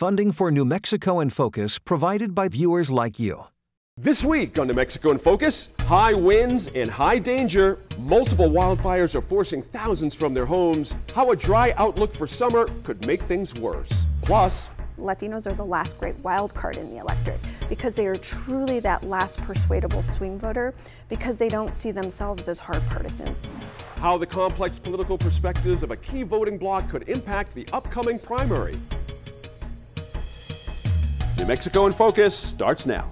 Funding for New Mexico in Focus provided by viewers like you. This week on New Mexico in Focus, high winds and high danger. Multiple wildfires are forcing thousands from their homes. How a dry outlook for summer could make things worse. Plus, Latinos are the last great wild card in the electorate because they are truly that last persuadable swing voter because they don't see themselves as hard partisans. How the complex political perspectives of a key voting bloc could impact the upcoming primary. New Mexico in Focus starts now.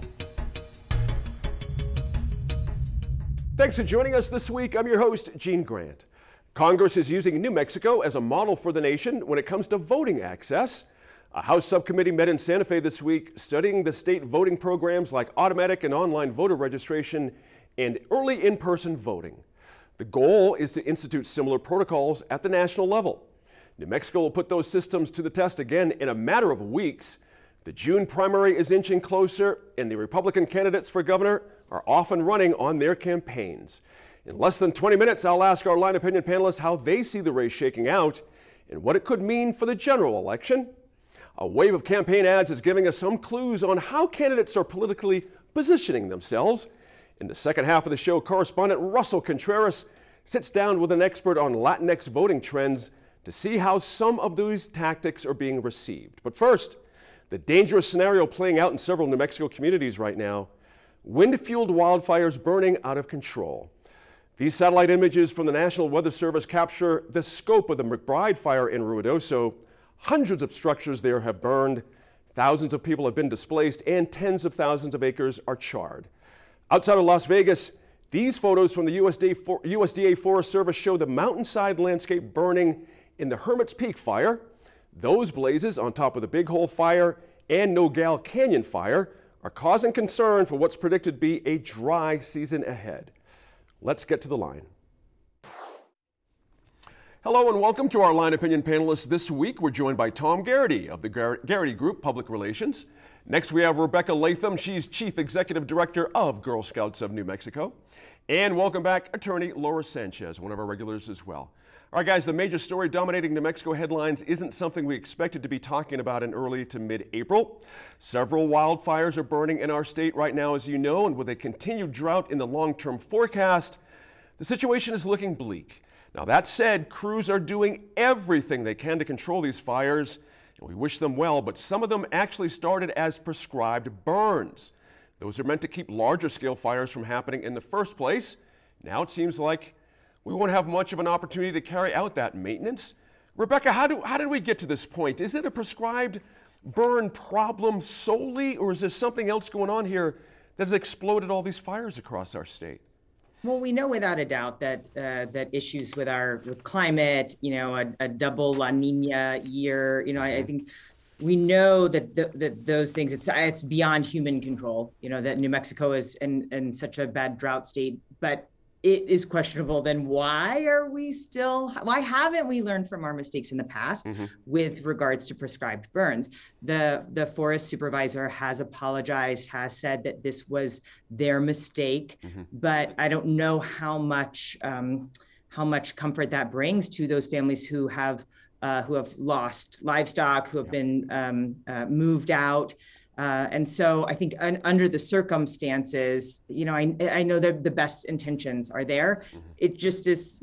Thanks for joining us this week. I'm your host, Gene Grant. Congress is using New Mexico as a model for the nation when it comes to voting access. A House subcommittee met in Santa Fe this week studying the state voting programs like automatic and online voter registration and early in-person voting. The goal is to institute similar protocols at the national level. New Mexico will put those systems to the test again in a matter of weeks. The June primary is inching closer, and the Republican candidates for governor are off and running on their campaigns. In less than 20 minutes, I'll ask our line opinion panelists how they see the race shaking out and what it could mean for the general election. A wave of campaign ads is giving us some clues on how candidates are politically positioning themselves. In the second half of the show, correspondent Russell Contreras sits down with an expert on Latinx voting trends to see how some of these tactics are being received. But first, the dangerous scenario playing out in several New Mexico communities right now. Wind-fueled wildfires burning out of control. These satellite images from the National Weather Service capture the scope of the McBride fire in Ruidoso. Hundreds of structures there have burned, thousands of people have been displaced, and tens of thousands of acres are charred. Outside of Las Vegas, these photos from the USDA Forest Service show the mountainside landscape burning in the Hermit's Peak fire. Those blazes, on top of the Big Hole fire and Nogales Canyon fire, are causing concern for what's predicted to be a dry season ahead. Let's get to the line. Hello and welcome to our line opinion panelists. This week we're joined by Tom Garrity of the Garrity Group Public Relations. Next we have Rebecca Latham. She's Chief Executive Director of Girl Scouts of New Mexico. And welcome back Attorney Laura Sanchez, one of our regulars as well. All right guys, the major story dominating New Mexico headlines isn't something we expected to be talking about in early to mid-April. Several wildfires are burning in our state right now, as you know, and with a continued drought in the long-term forecast, the situation is looking bleak. Now that said, crews are doing everything they can to control these fires, and we wish them well, but some of them actually started as prescribed burns. Those are meant to keep larger scale fires from happening in the first place. Now it seems like we won't have much of an opportunity to carry out that maintenance. Rebecca, how did we get to this point? Is it a prescribed burn problem solely, or is there something else going on here that has exploded all these fires across our state? Well, we know without a doubt that that issues with climate, a double La Nina year, I think we know that those things, it's beyond human control, that New Mexico is in such a bad drought state, but it is questionable. Then why haven't we learned from our mistakes in the past with regards to prescribed burns? The forest supervisor has apologized, has said that this was their mistake, but I don't know how much comfort that brings to those families who have lost livestock, who have been moved out. And so I think under the circumstances, I know that the best intentions are there. It just is,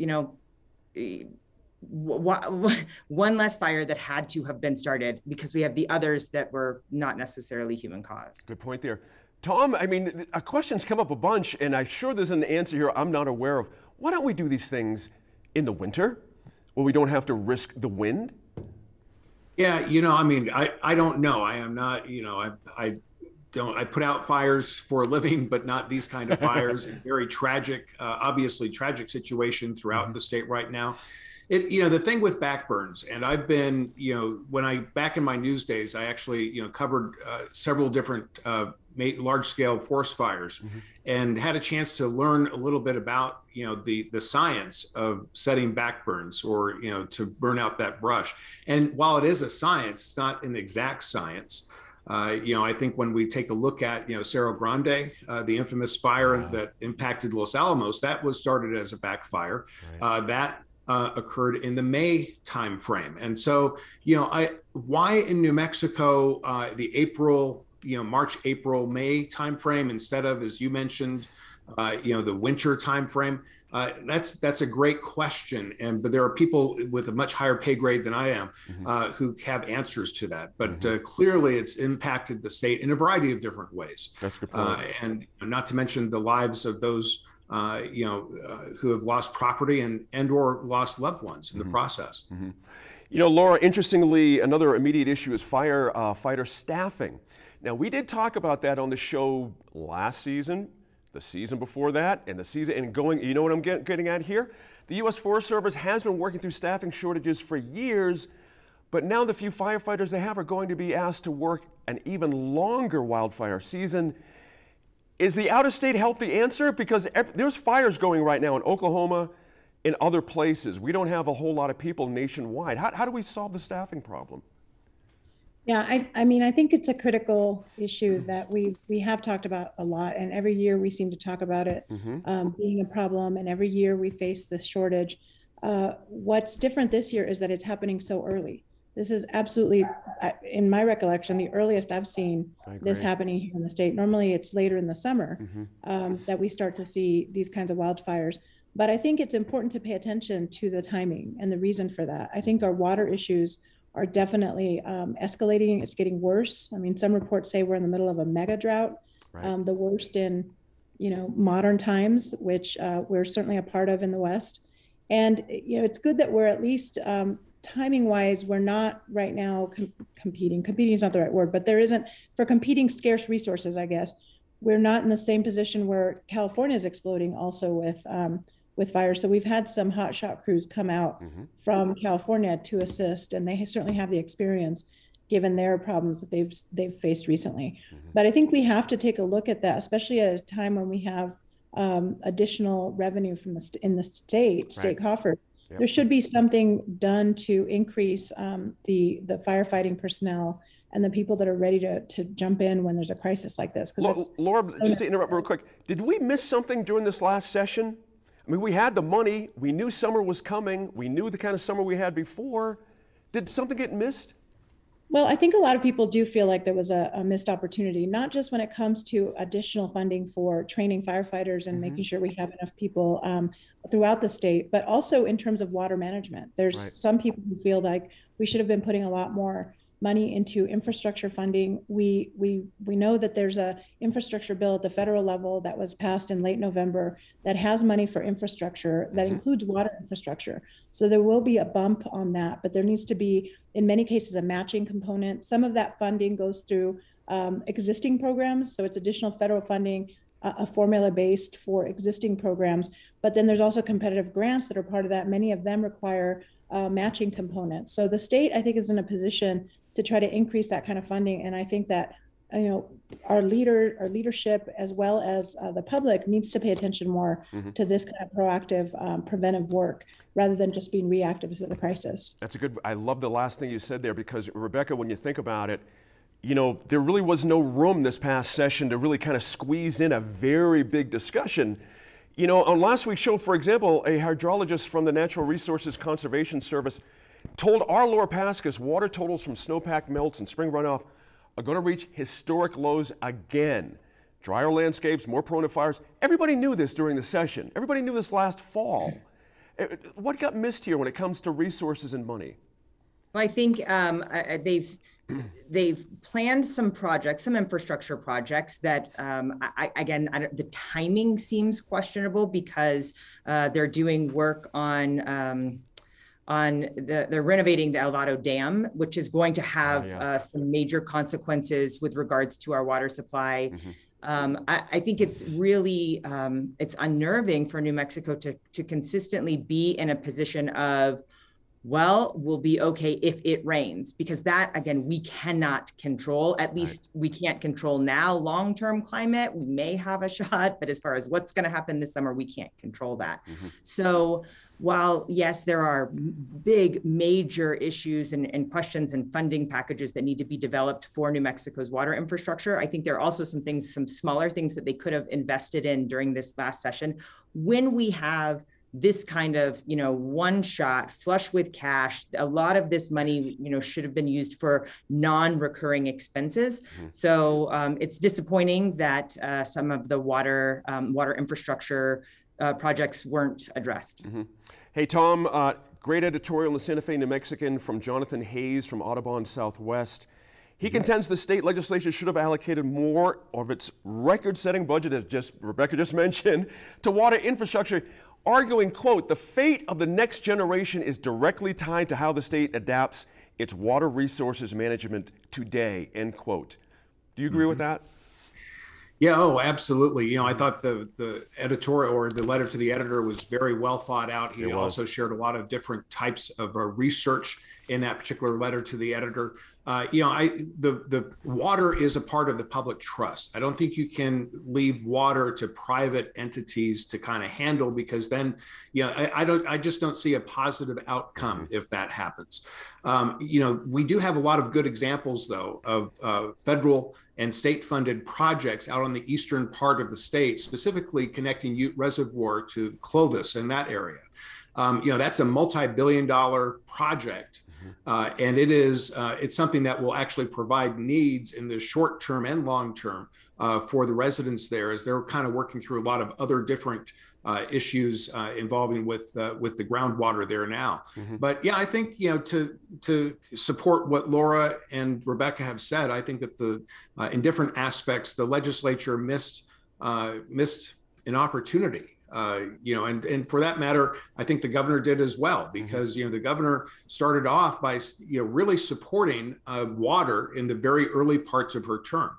one less fire that had to have been started because we have the others that were not necessarily human caused. Good point there. Tom, I mean, a question's come up a bunch, and I'm sure there's an answer here I'm not aware of. Why don't we do these things in the winter when we don't have to risk the wind? Yeah, I don't know. I am not, I put out fires for a living, but not these kind of fires. Very tragic, obviously tragic situation throughout the state right now. The thing with backburns, and I've been, back in my news days, I actually, covered several different large scale forest fires and had a chance to learn a little bit about, the science of setting backburns or, to burn out that brush. And while it is a science, it's not an exact science. I think when we take a look at, Cerro Grande, the infamous fire that impacted Los Alamos, that was started as a backfire. That occurred in the May timeframe. And so, why in New Mexico, the April, March, April, May timeframe instead of, as you mentioned, the winter timeframe? That's a great question, but there are people with a much higher pay grade than I am who have answers to that. But clearly, it's impacted the state in a variety of different ways. That's a good point. And not to mention the lives of those who have lost property and or lost loved ones in the process. Laura, interestingly, another immediate issue is firefighter staffing. Now, we did talk about that on the show last season, the season before that, and the season and going. You know what I'm getting at here? The U.S. Forest Service has been working through staffing shortages for years, but now the few firefighters they have are going to be asked to work an even longer wildfire season. Is the out-of-state help the answer? Because there's fires going right now in Oklahoma, in other places. We don't have a whole lot of people nationwide. How do we solve the staffing problem? Yeah, I mean, I think it's a critical issue that we have talked about a lot, and every year we seem to talk about it being a problem, and every year we face this shortage. What's different this year is that it's happening so early. This is absolutely, in my recollection, the earliest I've seen this happening here in the state. Normally it's later in the summer that we start to see these kinds of wildfires. But I think it's important to pay attention to the timing and the reason for that. I think our water issues are definitely escalating. It's getting worse. I mean, some reports say we're in the middle of a mega drought, the worst in modern times, which we're certainly a part of in the West. And it's good that we're at least timing wise, we're not right now competing. Competing is not the right word, but there isn't, for competing scarce resources, I guess, we're not in the same position where California is exploding also with fires. So we've had some hotshot crews come out from California to assist, and they certainly have the experience given their problems that they've faced recently. But I think we have to take a look at that, especially at a time when we have additional revenue from the state coffers. Yep. There should be something done to increase the firefighting personnel and the people that are ready to jump in when there's a crisis like this. Laura, just to interrupt real quick, did we miss something during this last session? I mean, we had the money, we knew summer was coming, we knew the kind of summer we had before. Did something get missed? Well, I think a lot of people do feel like there was a missed opportunity, not just when it comes to additional funding for training firefighters and making sure we have enough people throughout the state, but also in terms of water management. There's some people who feel like we should have been putting a lot more money into infrastructure funding. We know that there's a infrastructure bill at the federal level that was passed in late November that has money for infrastructure that includes water infrastructure. So there will be a bump on that, but there needs to be, in many cases, a matching component. Some of that funding goes through existing programs. So it's additional federal funding, a formula based for existing programs. But then there's also competitive grants that are part of that. Many of them require matching components. So the state, I think, is in a position to try to increase that kind of funding. And I think that, our leadership, as well as the public, needs to pay attention more to this kind of proactive, preventive work, rather than just being reactive to the crisis. I love the last thing you said there, because Rebecca, when you think about it, there really was no room this past session to really kind of squeeze in a very big discussion. On last week's show, for example, a hydrologist from the Natural Resources Conservation Service told our Laura Paskus water totals from snowpack melts and spring runoff are going to reach historic lows again. Drier landscapes, more prone to fires. Everybody knew this during the session. Everybody knew this last fall. What got missed here when it comes to resources and money? Well, I think they've planned some projects, some infrastructure projects that, the timing seems questionable, because they're doing work on they're renovating the El Dorado Dam, which is going to have some major consequences with regards to our water supply. I think it's really, it's unnerving for New Mexico to consistently be in a position of, well, we'll be okay if it rains, because that, again, we cannot control. At least we can't control now long-term climate. We may have a shot, but as far as what's going to happen this summer, we can't control that. So while, yes, there are big, major issues and questions and funding packages that need to be developed for New Mexico's water infrastructure, I think there are also some smaller things that they could have invested in during this last session. When we have this kind of, one shot, flush with cash. A lot of this money, should have been used for non-recurring expenses. So it's disappointing that some of the water infrastructure projects weren't addressed. Hey, Tom, great editorial in the Santa Fe New Mexican from Jonathan Hayes from Audubon Southwest. He contends the state legislature should have allocated more of its record-setting budget, as Rebecca just mentioned, to water infrastructure, arguing, quote, the fate of the next generation is directly tied to how the state adapts its water resources management today, end quote. Do you agree with that? Yeah, oh, absolutely. I thought the editorial or the letter to the editor was very well thought out. He also shared a lot of different types of research in that particular letter to the editor. The water is a part of the public trust. I don't think you can leave water to private entities to kind of handle, because then, I just don't see a positive outcome if that happens. We do have a lot of good examples, though, of federal and state-funded projects out on the eastern part of the state, specifically connecting Ute Reservoir to Clovis in that area. That's a multi-billion-dollar project. And it's something that will actually provide needs in the short term and long term for the residents there, as they're kind of working through a lot of other different issues involving with the groundwater there now. But yeah, I think to support what Laura and Rebecca have said, I think that in different aspects the legislature missed an opportunity. And for that matter, I think the governor did as well, because the governor started off by really supporting water in the very early parts of her term.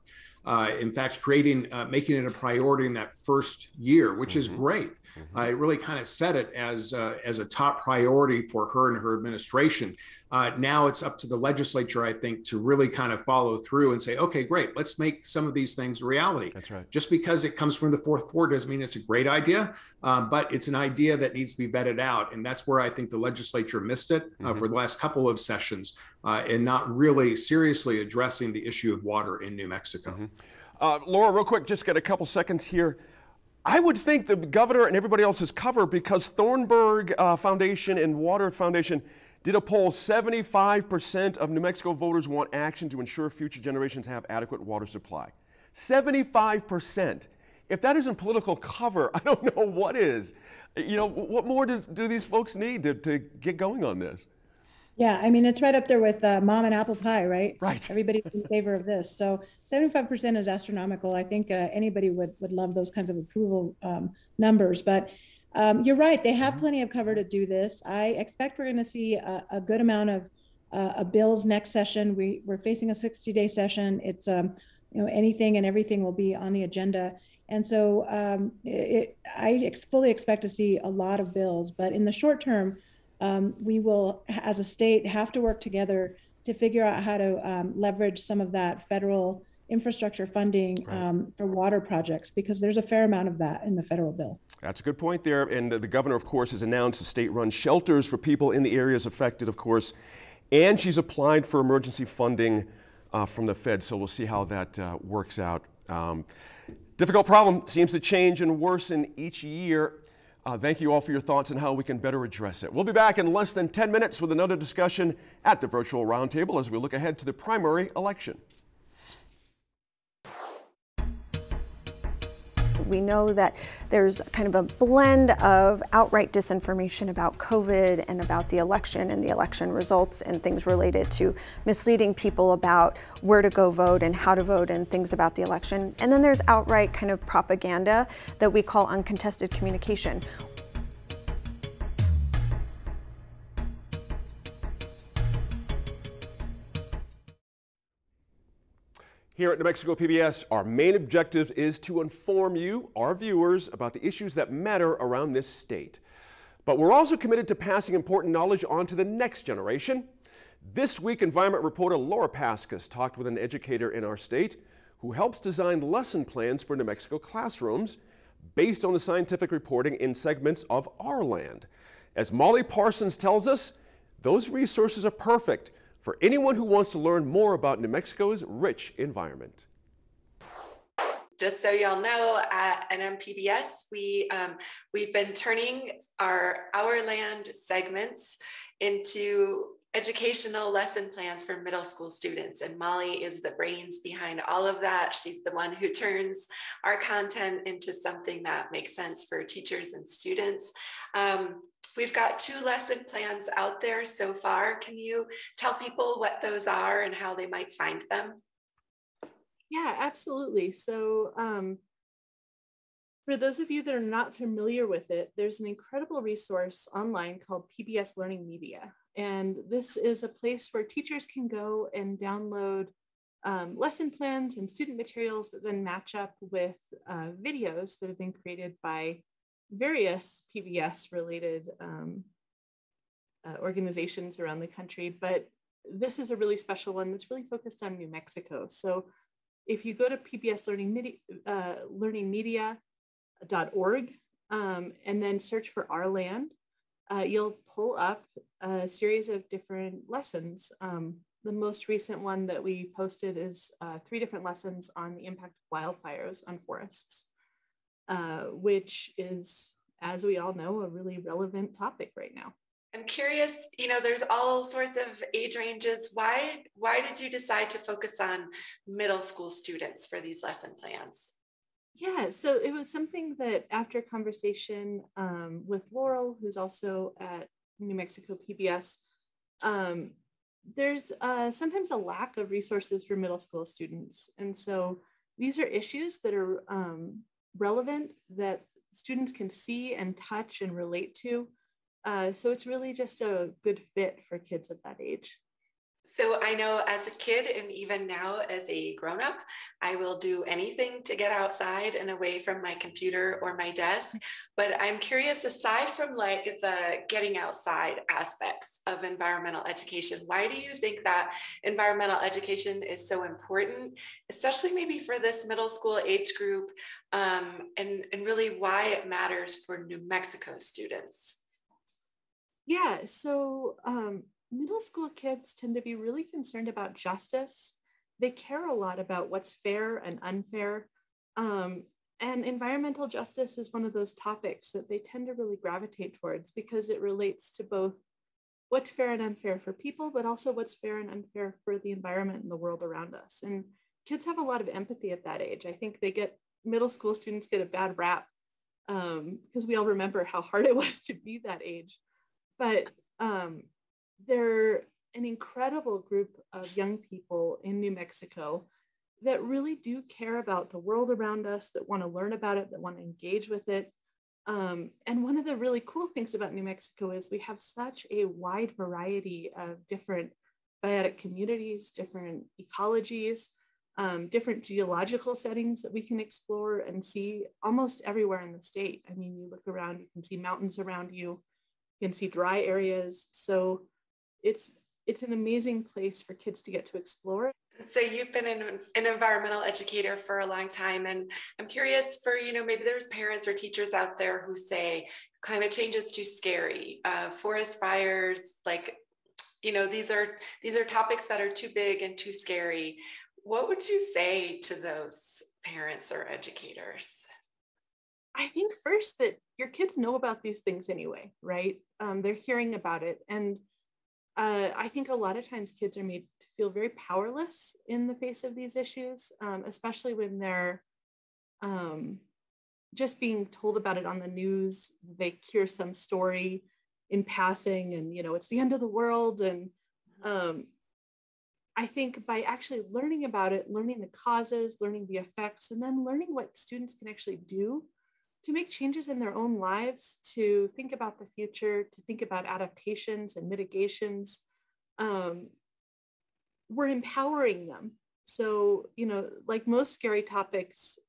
In fact, making it a priority in that first year, which is great. It really kind of set it as a top priority for her and her administration. Now it's up to the legislature, I think, to really kind of follow through and say, okay, great, let's make some of these things a reality. That's right. Just because it comes from the fourth floor doesn't mean it's a great idea, but it's an idea that needs to be vetted out. And that's where I think the legislature missed it for the last couple of sessions and not really seriously addressing the issue of water in New Mexico. Laura, real quick, just got a couple seconds here. I would think the governor and everybody else is covered, because Thornburg Foundation and Water Foundation did a poll. 75% of New Mexico voters want action to ensure future generations have adequate water supply. 75%. If that isn't political cover, I don't know what is. What more do these folks need to get going on this? Yeah, I mean, it's right up there with mom and apple pie, right? Right. Everybody's in favor of this. So 75% is astronomical. I think anybody would love those kinds of approval numbers. But you're right. They have plenty of cover to do this. I expect we're going to see a good amount of bills next session. We're facing a 60-day session. It's anything and everything will be on the agenda. And so I fully expect to see a lot of bills. But in the short term, we will, as a state, have to work together to figure out how to leverage some of that federal infrastructure funding for water projects, because there's a fair amount of that in the federal bill. That's a good point there. And the governor, of course, has announced state-run shelters for people in the areas affected, of course. And she's applied for emergency funding from the Fed. So we'll see how that works out. Difficult problem, seems to change and worsen each year. Thank you all for your thoughts on how we can better address it. We'll be back in less than 10 minutes with another discussion at the virtual roundtable as we look ahead to the primary election. We know that there's kind of a blend of outright disinformation about COVID and about the election and the election results and things related to misleading people about where to go vote and how to vote and things about the election. And then there's outright kind of propaganda that we call uncontested communication. Here at New Mexico PBS, our main objective is to inform you, our viewers, about the issues that matter around this state. But we're also committed to passing important knowledge on to the next generation. This week, environment reporter Laura Paskus talked with an educator in our state who helps design lesson plans for New Mexico classrooms based on the scientific reporting in segments of our land. As Molly Parsons tells us, those resources are perfect for anyone who wants to learn more about New Mexico's rich environment. just so y'all know, at NMPBS, we've been turning our Land segments into educational lesson plans for middle school students. And Molly is the brains behind all of that. She's the one who turns our content into something that makes sense for teachers and students. We've got 2 lesson plans out there so far. Can you tell people what those are and how they might find them? Yeah, absolutely. So for those of you that are not familiar with it, there's an incredible resource online called PBS Learning Media. And this is a place where teachers can go and download lesson plans and student materials that then match up with videos that have been created by various PBS related organizations around the country. But this is a really special one that's really focused on New Mexico. So if you go to pbslearningmedia.org and then search for Our Land, you'll pull up a series of different lessons. The most recent one that we posted is 3 different lessons on the impact of wildfires on forests, which is, as we all know, a really relevant topic right now. I'm curious, there's all sorts of age ranges. Why did you decide to focus on middle school students for these lesson plans? Yeah, so it was something that after conversation with Laurel, who's also at New Mexico PBS, there's sometimes a lack of resources for middle school students. And so these are issues that are relevant, that students can see and touch and relate to. So it's really just a good fit for kids at that age. So I know as a kid and even now as a grown-up, I will do anything to get outside and away from my computer or my desk. But I'm curious, aside from like the getting outside aspects of environmental education, why do you think that environmental education is so important, especially maybe for this middle school age group, and really why it matters for New Mexico students? Yeah, so middle school kids tend to be really concerned about justice. They care a lot about what's fair and unfair. And environmental justice is one of those topics that they tend to really gravitate towards because it relates to both what's fair and unfair for people, but also what's fair and unfair for the environment and the world around us. And kids have a lot of empathy at that age. I think middle school students get a bad rap because we all remember how hard it was to be that age. But they're an incredible group of young people in New Mexico that really do care about the world around us, that want to learn about it, that want to engage with it. And one of the really cool things about New Mexico is we have such a wide variety of different biotic communities, different ecologies, different geological settings that we can explore and see almost everywhere in the state. I mean, you look around, you can see mountains around you, you can see dry areas. So it's an amazing place for kids to get to explore. So you've been an environmental educator for a long time, and I'm curious for, maybe there's parents or teachers out there who say climate change is too scary, forest fires, these are topics that are too big and too scary. What would you say to those parents or educators? I think first that your kids know about these things anyway, right? They're hearing about it. And I think a lot of times kids are made to feel very powerless in the face of these issues, especially when they're just being told about it on the news. They hear some story in passing and, it's the end of the world. And I think by actually learning about it, learning the causes, learning the effects, and then learning what students can actually do to make changes in their own lives, to think about the future, to think about adaptations and mitigations, we're empowering them. So, like most scary topics,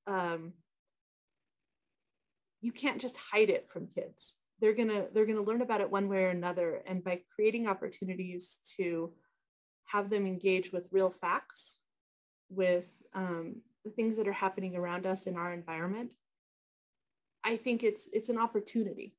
you can't just hide it from kids. They're gonna learn about it one way or another. And by creating opportunities to have them engage with real facts, with the things that are happening around us in our environment, I think it's an opportunity.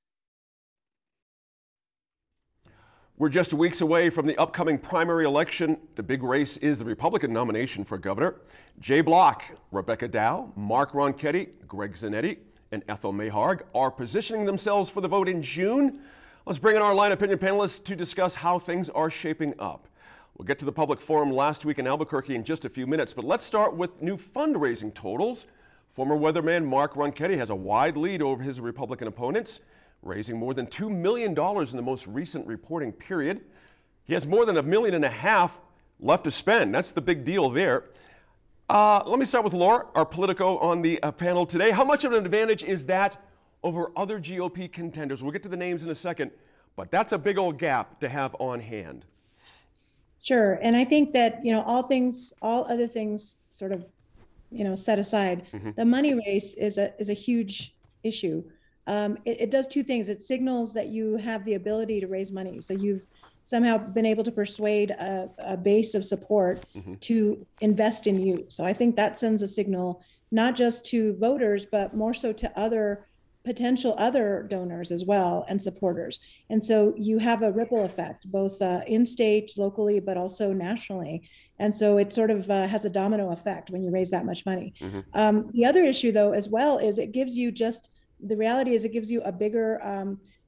We're just weeks away from the upcoming primary election. The big race is the Republican nomination for governor. Jay Block, Rebecca Dow, Mark Ronchetti, Greg Zanetti, and Ethel Mayharg are positioning themselves for the vote in June. Let's bring in our line opinion panelists to discuss how things are shaping up. We'll get to the public forum last week in Albuquerque in just a few minutes, but let's start with new fundraising totals. Former weatherman Mark Ronchetti has a wide lead over his Republican opponents, raising more than $2 million in the most recent reporting period. He has more than $1.5 million left to spend. That's the big deal there. Let me start with Laura, our Politico on the panel today. How much of an advantage is that over other GOP contenders? We'll get to the names in a second, but that's a big old gap to have on hand. Sure, and I think that, all other things sort of, set aside, the money race is a huge issue. It does two things. It signals that you have the ability to raise money. So you've somehow been able to persuade a base of support to invest in you. So I think that sends a signal, not just to voters, but more so to potential other donors as well and supporters. And so you have a ripple effect, both in state, locally, but also nationally. And so it sort of has a domino effect when you raise that much money. The other issue, though, as well, is it gives you the reality is it gives you a bigger,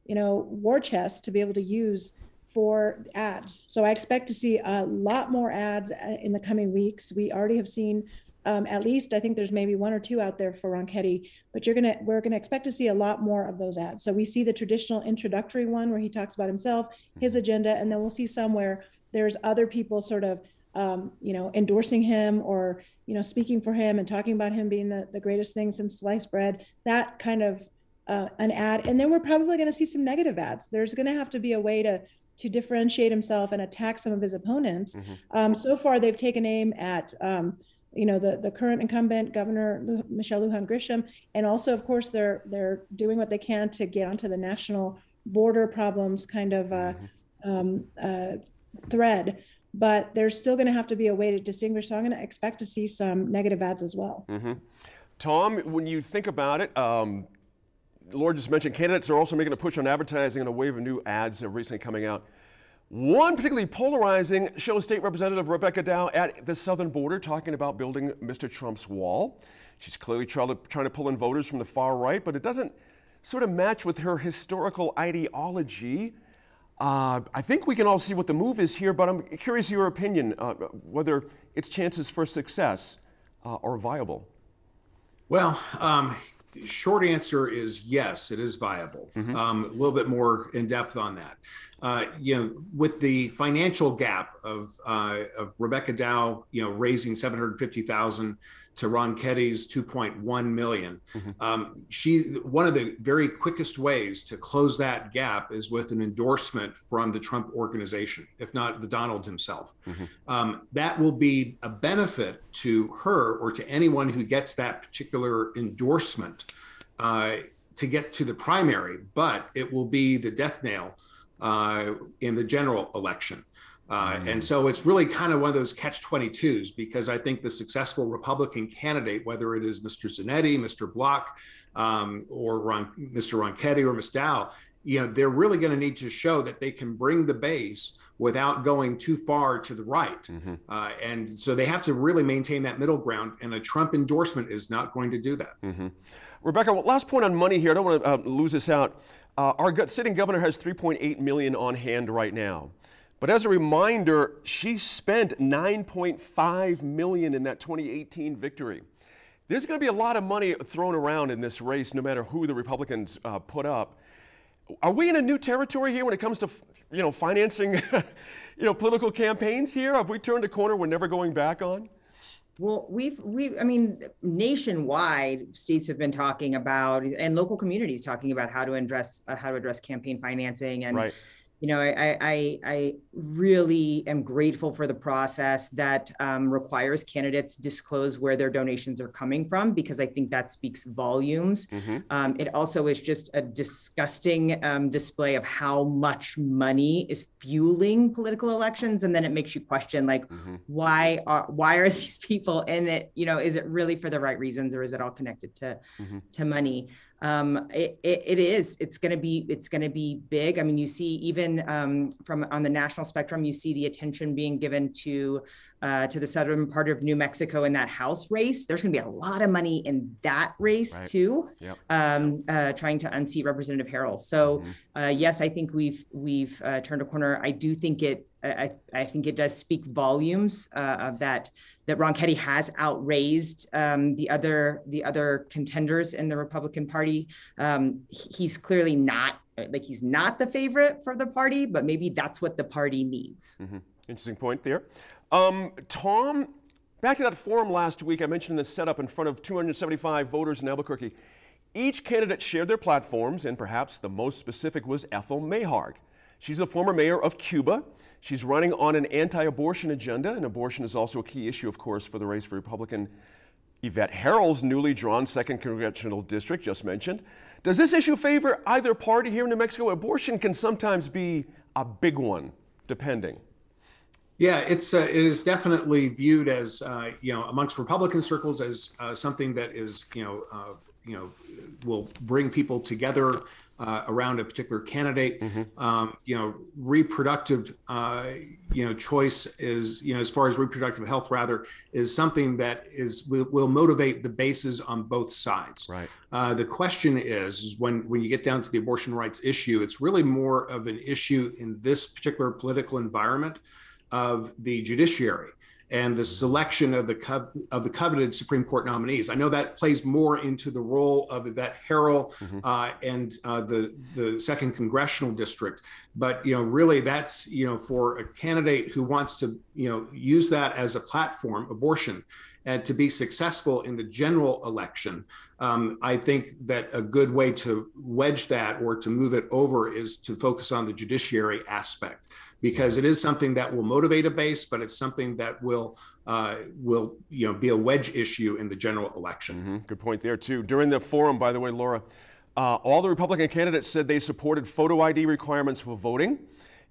war chest to be able to use for ads. So I expect to see a lot more ads in the coming weeks. We already have seen at least, I think there's maybe 1 or 2 out there for Ronchetti, but we're gonna expect to see a lot more of those ads. So we see the traditional introductory one where he talks about himself, his agenda, and then we'll see somewhere there's other people sort of, endorsing him or, speaking for him and talking about him being the greatest thing since sliced bread, that kind of an ad. And then we're probably going to see some negative ads. There's going to have to be a way to differentiate himself and attack some of his opponents. So far, they've taken aim at, the current incumbent Governor Michelle Lujan Grisham. And also, of course, they're doing what they can to get onto the national border problems kind of thread. But there's still going to have to be a way to distinguish. So I'm going to expect to see some negative ads as well. Tom, when you think about it, Laura just mentioned candidates are also making a push on advertising and a wave of new ads that are recently coming out. One particularly polarizing shows State Representative Rebecca Dow at the southern border talking about building Mr. Trump's wall. She's clearly trying to pull in voters from the far right, but it doesn't sort of match with her historical ideology. I think we can all see what the move is here, but I'm curious your opinion, whether its chances for success are viable. Well, short answer is yes, it is viable. A little bit more in depth on that. With the financial gap of Rebecca Dow, raising $750,000 to Ronchetti's $2.1 million, one of the very quickest ways to close that gap is with an endorsement from the Trump organization, if not the Donald himself. That will be a benefit to her or to anyone who gets that particular endorsement to get to the primary, but it will be the death nail in the general election. And so it's really kind of one of those catch-22s, because I think the successful Republican candidate, whether it is Mr. Zanetti, Mr. Block, or Mr. Ronchetti or Ms. Dow, they're really going to need to show that they can bring the base without going too far to the right. And so they have to really maintain that middle ground, and a Trump endorsement is not going to do that. Rebecca, last point on money here. I don't want to lose this out. Our sitting governor has $3.8 million on hand right now. But as a reminder, she spent $9.5 million in that 2018 victory. There's going to be a lot of money thrown around in this race, no matter who the Republicans put up. Are we in a new territory here when it comes to, financing, political campaigns here? Have we turned a corner we're never going back on? Well, nationwide, states have been talking about, and local communities talking about how to address campaign financing. And right. I really am grateful for the process that requires candidates disclose where their donations are coming from, because I think that speaks volumes. It also is just a disgusting display of how much money is fueling political elections. And then it makes you question, why are these people in it? Is it really for the right reasons, or is it all connected to money? it's going to be big. I mean, you see even from on the national spectrum, you see the attention being given to the southern part of New Mexico in that House race. There's going to be a lot of money in that race too, trying to unseat Representative Harrell. So yes, I think we've turned a corner. I do think I think it does speak volumes that Ron Keddy has outraised the other contenders in the Republican Party. He's clearly not he's not the favorite for the party, but maybe that's what the party needs. Interesting point there. Tom, back to that forum last week, I mentioned the setup in front of 275 voters in Albuquerque. Each candidate shared their platforms, and perhaps the most specific was Ethel Mayharg. She's the former mayor of Cuba. She's running on an anti-abortion agenda, and abortion is also a key issue, of course, for the race for Republican Yvette Harrell's newly drawn 2nd Congressional District, just mentioned. Does this issue favor either party here in New Mexico? Abortion can sometimes be a big one, depending. Yeah, it is definitely viewed as amongst Republican circles as something that is will bring people together around a particular candidate. Reproductive choice is as far as reproductive health rather is something that will motivate the bases on both sides. Right. The question is when you get down to the abortion rights issue, it's really more of an issue in this particular political environment of the judiciary and the selection of the coveted Supreme Court nominees. I know that plays more into the role of Yvette Harrell and the 2nd Congressional District, but really that's for a candidate who wants to use that as a platform, abortion, and to be successful in the general election. I think that a good way to wedge that or to move it over is to focus on the judiciary aspect, because it is something that will motivate a base, but it's something that will be a wedge issue in the general election. Good point there too. During the forum, by the way, Laura, all the Republican candidates said they supported photo ID requirements for voting,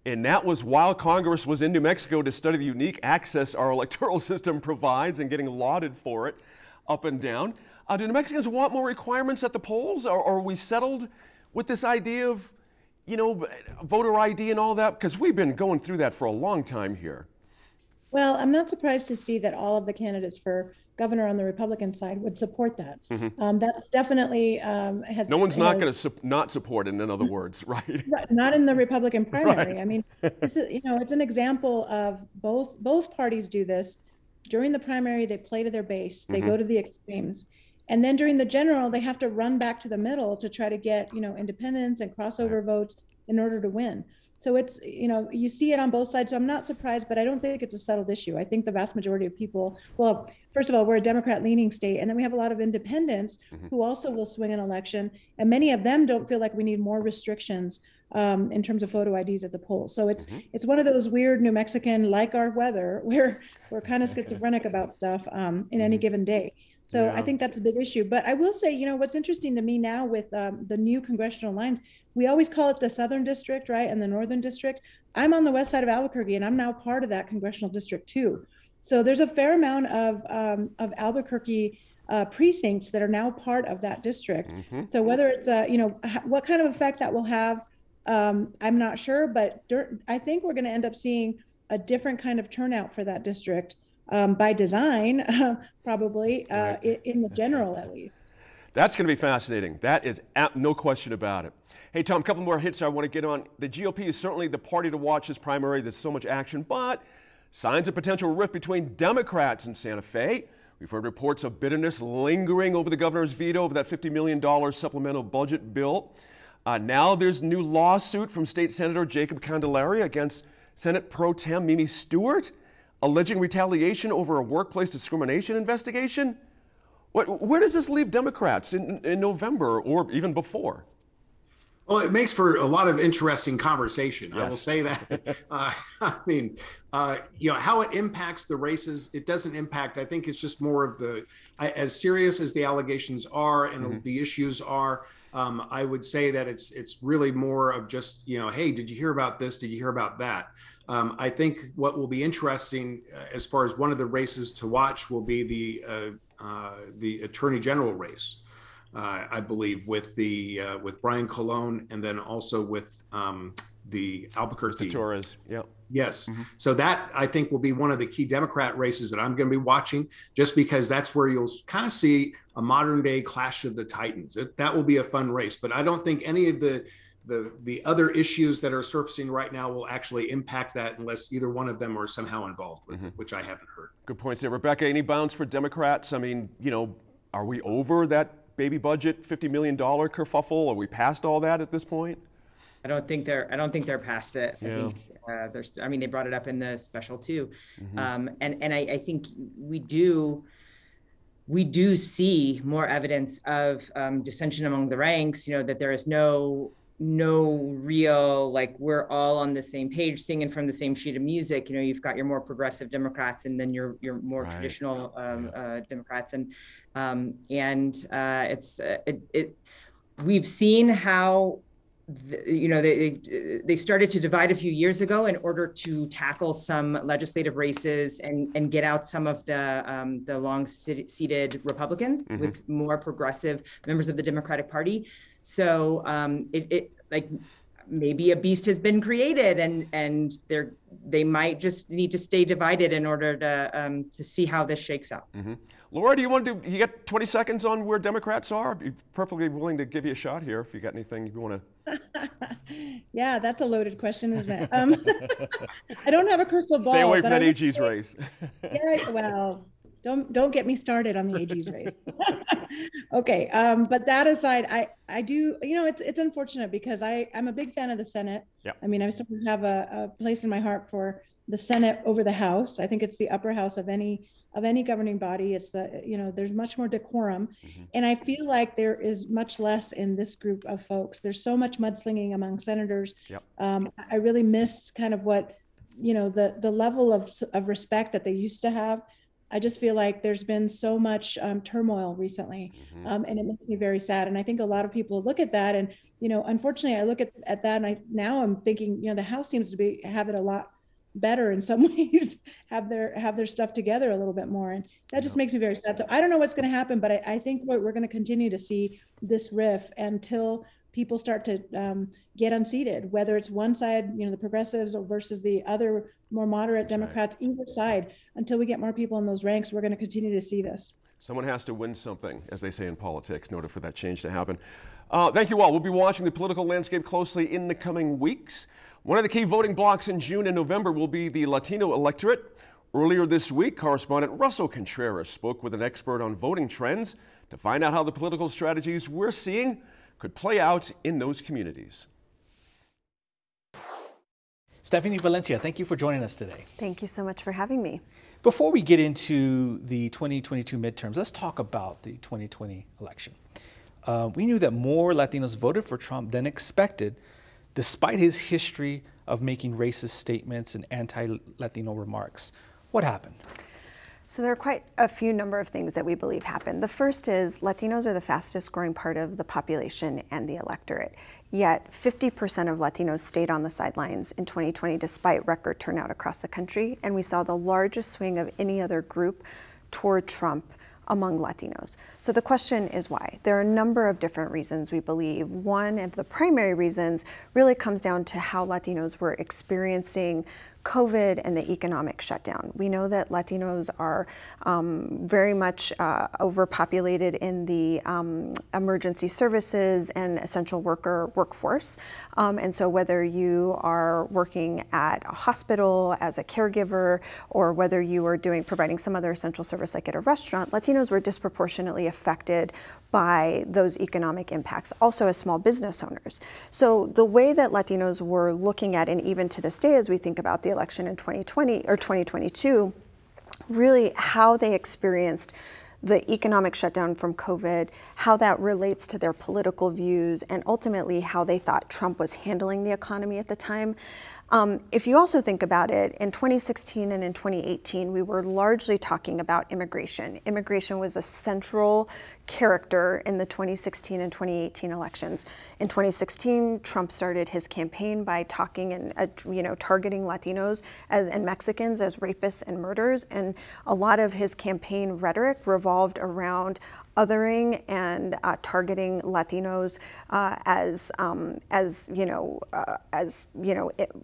and that was while Congress was in New Mexico to study the unique access our electoral system provides and getting lauded for it up and down. Do New Mexicans want more requirements at the polls, or are we settled with this idea of voter ID and all that? Because we've been going through that for a long time here. Well, I'm not surprised to see that all of the candidates for governor on the Republican side would support that. That's definitely no one's not going to not support it, in other words, right? Not in the Republican primary. Right. I mean, this is, it's an example of both parties do this. During the primary, they play to their base. They go to the extremes. And then during the general, they have to run back to the middle to try to get, independents and crossover votes in order to win. So it's, you see it on both sides. So I'm not surprised, but I don't think it's a settled issue. I think the vast majority of people, well, first of all, we're a Democrat leaning state, and then we have a lot of independents who also will swing an election. And many of them don't feel like we need more restrictions in terms of photo IDs at the polls. So it's one of those weird New Mexican, like our weather, where we're kind of schizophrenic about stuff in any given day. So I think that's a big issue. But I will say, what's interesting to me now with the new congressional lines, we always call it the Southern District, right, and the Northern District. I'm on the west side of Albuquerque, and I'm now part of that congressional district too. So there's a fair amount of Albuquerque precincts that are now part of that district. So whether it's, what kind of effect that will have, I'm not sure, but I think we're going to end up seeing a different kind of turnout for that district. By design, probably, in the general at least. That's going to be fascinating. That is no question about it. Hey, Tom, a couple more hits I want to get on. The GOP is certainly the party to watch this primary. There's so much action, but signs of potential rift between Democrats in Santa Fe. We've heard reports of bitterness lingering over the governor's veto of that $50 million supplemental budget bill. Now there's a new lawsuit from State Senator Jacob Candelaria against Senate Pro Tem Mimi Stewart, alleging retaliation over a workplace discrimination investigation. Where does this leave Democrats in November or even before? Well, it makes for a lot of interesting conversation. Yes. I will say that. How it impacts the races, it doesn't impact. I think it's just more of as serious as the allegations are and the issues are. I would say that it's really more of just, hey, did you hear about this? Did you hear about that? I think what will be interesting as far as one of the races to watch will be the Attorney General race. I believe, with with Brian Colon, and then also with the Albuquerque. Torres, yeah. Yes. So that, I think, will be one of the key Democrat races that I'm going to be watching, just because that's where you'll kind of see a modern day clash of the Titans. That will be a fun race. But I don't think any of the other issues that are surfacing right now will actually impact that unless either one of them are somehow involved with it, which I haven't heard. Good points there. Rebecca, any bounds for Democrats? I mean, you know, are we over that baby budget, $50 million kerfuffle? Are we past all that at this point? I don't think they're past it. Yeah. I think they brought it up in the special too. And I think we do see more evidence of dissension among the ranks, you know, that there is no real, like, we're all on the same page singing from the same sheet of music. You know, you've got your more progressive Democrats and then your more traditional Democrats. We've seen how they started to divide a few years ago in order to tackle some legislative races and get out some of the long-seated Republicans with more progressive members of the Democratic Party. So maybe a beast has been created, and they might just need to stay divided in order to see how this shakes out. Laura, do you got 20 seconds on where Democrats are? I'd be perfectly willing to give you a shot here if you got anything you want to. Yeah, that's a loaded question, isn't it? I don't have a crystal ball. Stay away from that AG's race. Yeah, well, don't get me started on the AG's race. Okay, but that aside, I do, you know, it's unfortunate because I'm a big fan of the Senate. Yep. I mean, I sort of have a place in my heart for the Senate over the House. I think it's the upper house of any governing body. It's there's much more decorum. And I feel like there is much less in this group of folks. There's so much mudslinging among senators. Yep. I really miss kind of what, you know, the level of respect that they used to have. I just feel like there's been so much turmoil recently, and it makes me very sad. And I think a lot of people look at that, and, you know, unfortunately, I look at that, and now I'm thinking, you know, the House seems to have it a lot better in some ways, have their stuff together a little bit more, and that just makes me very sad. So I don't know what's going to happen, but I think we're going to continue to see this riff until people start to get unseated, whether it's one side, you know, the progressives, or versus the other more moderate Democrats, either side. Until we get more people in those ranks, we're going to continue to see this. Someone has to win something, as they say in politics, in order for that change to happen. Thank you all. We'll be watching the political landscape closely in the coming weeks. One of the key voting blocks in June and November will be the Latino electorate. Earlier this week, correspondent Russell Contreras spoke with an expert on voting trends to find out how the political strategies we're seeing could play out in those communities. Stephanie Valencia, thank you for joining us today. Thank you so much for having me. Before we get into the 2022 midterms, let's talk about the 2020 election. We knew that more Latinos voted for Trump than expected, despite his history of making racist statements and anti-Latino remarks. What happened? So there are quite a few number of things that we believe happened. The first is Latinos are the fastest growing part of the population and the electorate. Yet 50% of Latinos stayed on the sidelines in 2020 despite record turnout across the country. And we saw the largest swing of any other group toward Trump among Latinos. So the question is why? There are a number of different reasons we believe. One of the primary reasons really comes down to how Latinos were experiencing COVID and the economic shutdown. We know that Latinos are very much overpopulated in the emergency services and essential workforce. And so whether you are working at a hospital as a caregiver, or whether you are providing some other essential service like at a restaurant, Latinos were disproportionately affected by those economic impacts, also as small business owners. So the way that Latinos were looking at, and even to this day as we think about the election in 2020 or 2022, really how they experienced the economic shutdown from COVID, how that relates to their political views, and ultimately how they thought Trump was handling the economy at the time. If you also think about it, in 2016 and in 2018, we were largely talking about immigration. Immigration was a central character in the 2016 and 2018 elections. In 2016, Trump started his campaign by talking and targeting Latinos and Mexicans as rapists and murderers, and a lot of his campaign rhetoric revolved around othering and targeting Latinos as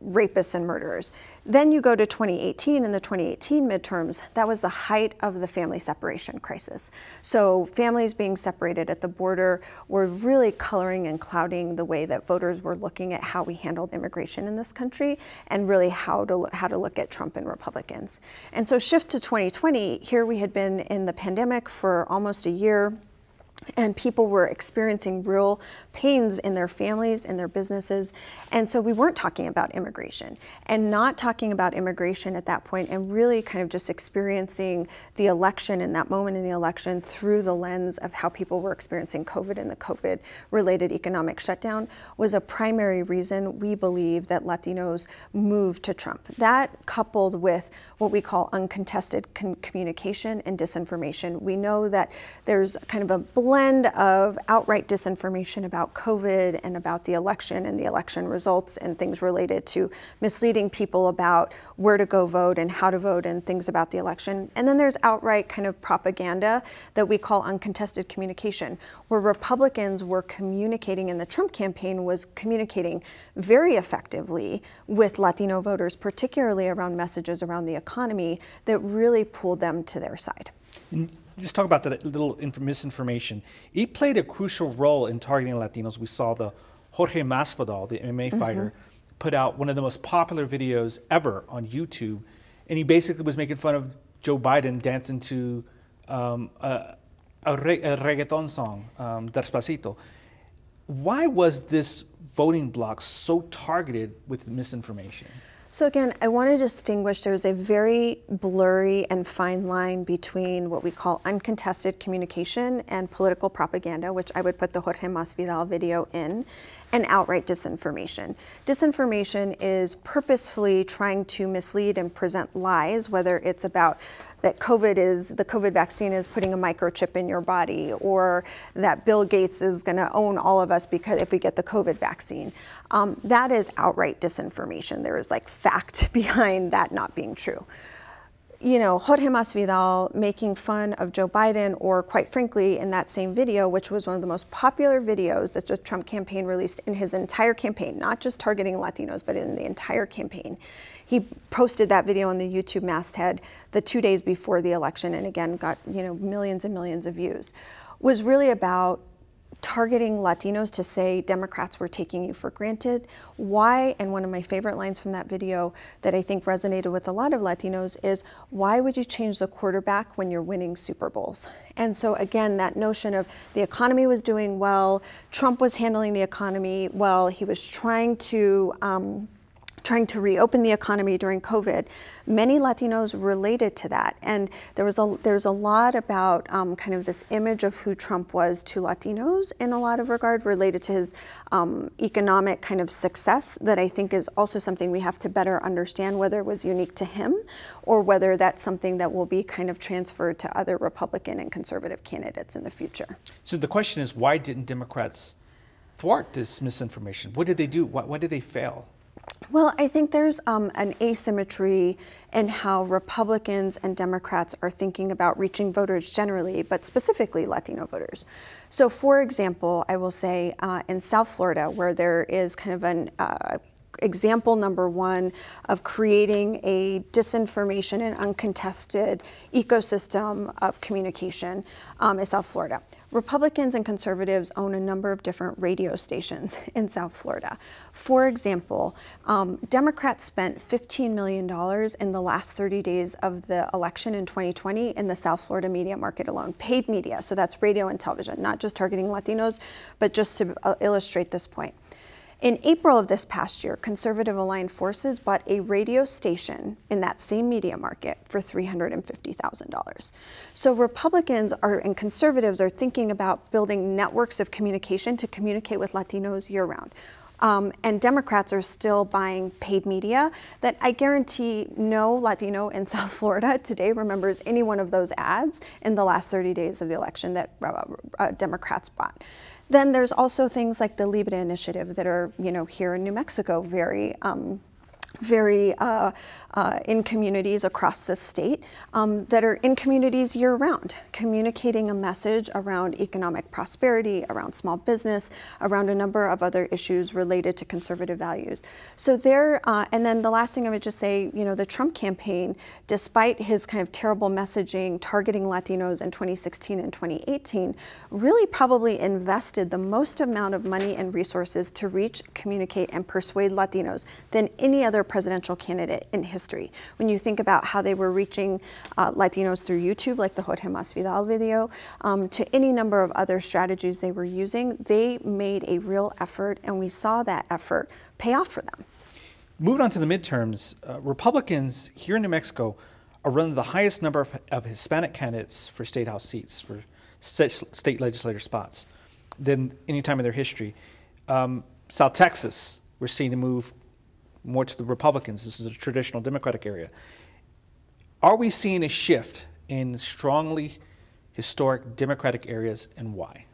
rapists and murderers. Then you go to 2018, in the 2018 midterms, that was the height of the family separation crisis. So families being separated at the border were really coloring and clouding the way that voters were looking at how we handled immigration in this country, and really how to look at Trump and Republicans. And so shift to 2020, here we had been in the pandemic for almost a year, and people were experiencing real pains in their families, in their businesses. And so we weren't talking about immigration, and not talking about immigration at that point, and really kind of just experiencing the election and that moment in the election through the lens of how people were experiencing COVID and the COVID-related economic shutdown was a primary reason we believe that Latinos moved to Trump. That, coupled with what we call uncontested communication and disinformation. We know that there's kind of a blend of outright disinformation about COVID and about the election and the election results and things related to misleading people about where to go vote and how to vote and things about the election. And then there's outright kind of propaganda that we call uncontested communication, where Republicans were communicating, and the Trump campaign was communicating very effectively with Latino voters, particularly around messages around the economy that really pulled them to their side. Just talk about that little misinformation. It played a crucial role in targeting Latinos. We saw the Jorge Masvidal, the MMA fighter, put out one of the most popular videos ever on YouTube, and he basically was making fun of Joe Biden dancing to a reggaeton song, Despacito. Why was this voting bloc so targeted with misinformation? So again, I want to distinguish, there's a very blurry and fine line between what we call uncontested communication and political propaganda, which I would put the Jorge Masvidal video in, and outright disinformation. Disinformation is purposefully trying to mislead and present lies, whether it's about that the COVID vaccine is putting a microchip in your body, or that Bill Gates is going to own all of us because if we get the COVID vaccine. That is outright disinformation. There is like fact behind that not being true. You know, Jorge Masvidal making fun of Joe Biden, or quite frankly, in that same video, which was one of the most popular videos that the Trump campaign released in his entire campaign, not just targeting Latinos, but in the entire campaign. He posted that video on the YouTube masthead the 2 days before the election, and again got millions and millions of views. Was really about targeting Latinos to say Democrats were taking you for granted. Why, and one of my favorite lines from that video that I think resonated with a lot of Latinos is, why would you change the quarterback when you're winning Super Bowls? And so again, that notion of the economy was doing well, Trump was handling the economy well, he was trying to reopen the economy during COVID. Many Latinos related to that, and there's a lot about kind of this image of who Trump was to Latinos in a lot of regard related to his economic kind of success that I think is also something we have to better understand, whether it was unique to him or whether that's something that will be kind of transferred to other Republican and conservative candidates in the future. So the question is, why didn't Democrats thwart this misinformation? What did they do? Why did they fail? Well, I think there's an asymmetry in how Republicans and Democrats are thinking about reaching voters generally, but specifically Latino voters. So, for example, I will say in South Florida, where there is kind of an example number one of creating a disinformation and uncontested ecosystem of communication is South Florida. Republicans and conservatives own a number of different radio stations in South Florida. For example, Democrats spent $15 million in the last 30 days of the election in 2020 in the South Florida media market alone, paid media. So that's radio and television, not just targeting Latinos, but just to illustrate this point. In April of this past year, conservative aligned forces bought a radio station in that same media market for $350,000. So Republicans and conservatives are thinking about building networks of communication to communicate with Latinos year-round. And Democrats are still buying paid media that I guarantee no Latino in South Florida today remembers any one of those ads in the last 30 days of the election that Democrats bought. Then there's also things like the Libre Initiative that are, here in New Mexico, very very in communities across the state that are in communities year-round, communicating a message around economic prosperity, around small business, around a number of other issues related to conservative values. So there, and then the last thing I would just say, you know, the Trump campaign, despite his kind of terrible messaging targeting Latinos in 2016 and 2018, really probably invested the most amount of money and resources to reach, communicate, and persuade Latinos than any other presidential candidate in history. When you think about how they were reaching Latinos through YouTube, like the Jorge Masvidal video, to any number of other strategies they were using, they made a real effort, and we saw that effort pay off for them. Moving on to the midterms, Republicans here in New Mexico are running the highest number of Hispanic candidates for state house seats, for state legislator spots, than any time in their history. South Texas, we're seeing a move more to the Republicans. This is a traditional Democratic area. Are we seeing a shift in strongly historic Democratic areas, and why?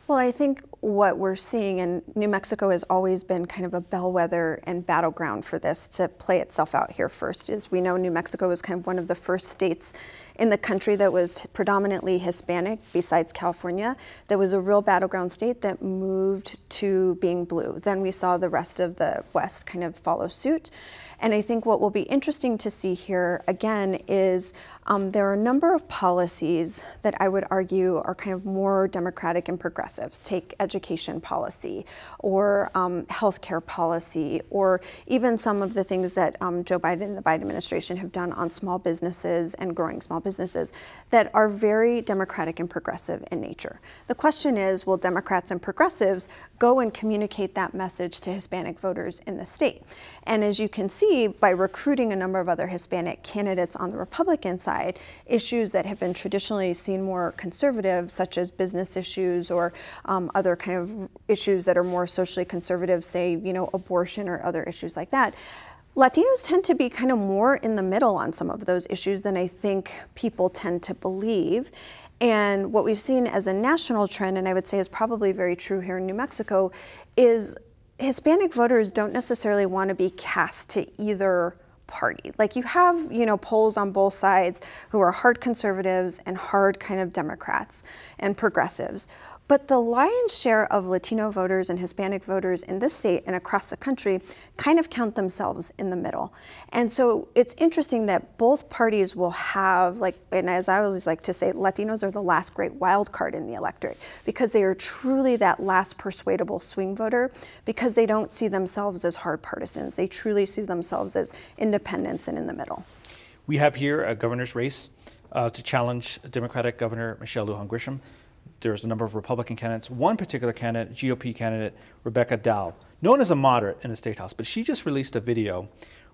Well, I think what we're seeing, and New Mexico has always been kind of a bellwether and battleground for this to play itself out here first, is we know New Mexico was kind of one of the first states in the country that was predominantly Hispanic, besides California, that was a real battleground state that moved to being blue. Then we saw the rest of the West kind of follow suit. And I think what will be interesting to see here, again, is there are a number of policies that I would argue are kind of more democratic and progressive. Take education policy, or healthcare policy, or even some of the things that Joe Biden and the Biden administration have done on small businesses and growing small businesses that are very democratic and progressive in nature. The question is, will Democrats and progressives go and communicate that message to Hispanic voters in the state? And as you can see, by recruiting a number of other Hispanic candidates on the Republican side, issues that have been traditionally seen more conservative, such as business issues or other kind of issues that are more socially conservative, say, you know, abortion or other issues like that, Latinos tend to be kind of more in the middle on some of those issues than I think people tend to believe. And what we've seen as a national trend, and I would say is probably very true here in New Mexico, is Hispanic voters don't necessarily want to be cast to either party. Like, you have, you know, polls on both sides who are hard conservatives and hard kind of Democrats and progressives. But the lion's share of Latino voters and Hispanic voters in this state and across the country kind of count themselves in the middle. And so it's interesting that both parties will have, like, and as I always like to say, Latinos are the last great wild card in the electorate, because they are truly that last persuadable swing voter, because they don't see themselves as hard partisans. They truly see themselves as independents and in the middle. We have here a governor's race to challenge Democratic Governor Michelle Lujan Grisham. There's a number of Republican candidates. One particular candidate, GOP candidate, Rebecca Dow, known as a moderate in the State House, but she just released a video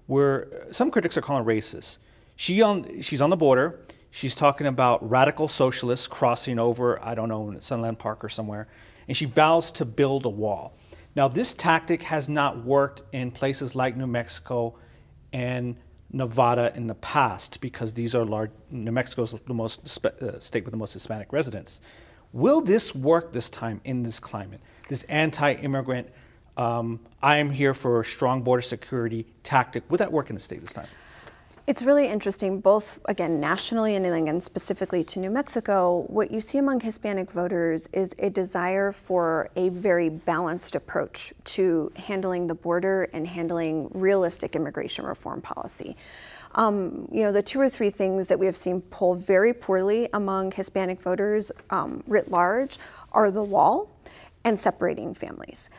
where some critics are calling racist. She's on the border. She's talking about radical socialists crossing over, I don't know, in Sunland Park or somewhere, and she vows to build a wall. Now, this tactic has not worked in places like New Mexico and Nevada in the past, because these are large. New Mexico is the most state with the most Hispanic residents. Will this work this time in this climate? This anti-immigrant, I am here for strong border security tactic, would that work in the state this time? It's really interesting, both, again, nationally and specifically to New Mexico. What you see among Hispanic voters is a desire for a very balanced approach to handling the border and handling realistic immigration reform policy. You know, the two or three things that we have seen poll very poorly among Hispanic voters writ large are the wall and separating families.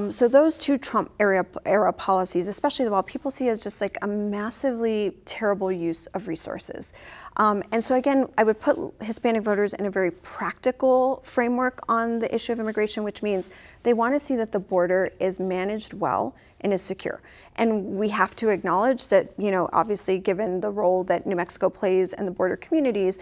So those two Trump era policies, especially the wall, people see as just like a massively terrible use of resources. And so again, I would put Hispanic voters in a very practical framework on the issue of immigration, which means they want to see that the border is managed well and is secure. And we have to acknowledge that, you know, obviously given the role that New Mexico plays in the border communities,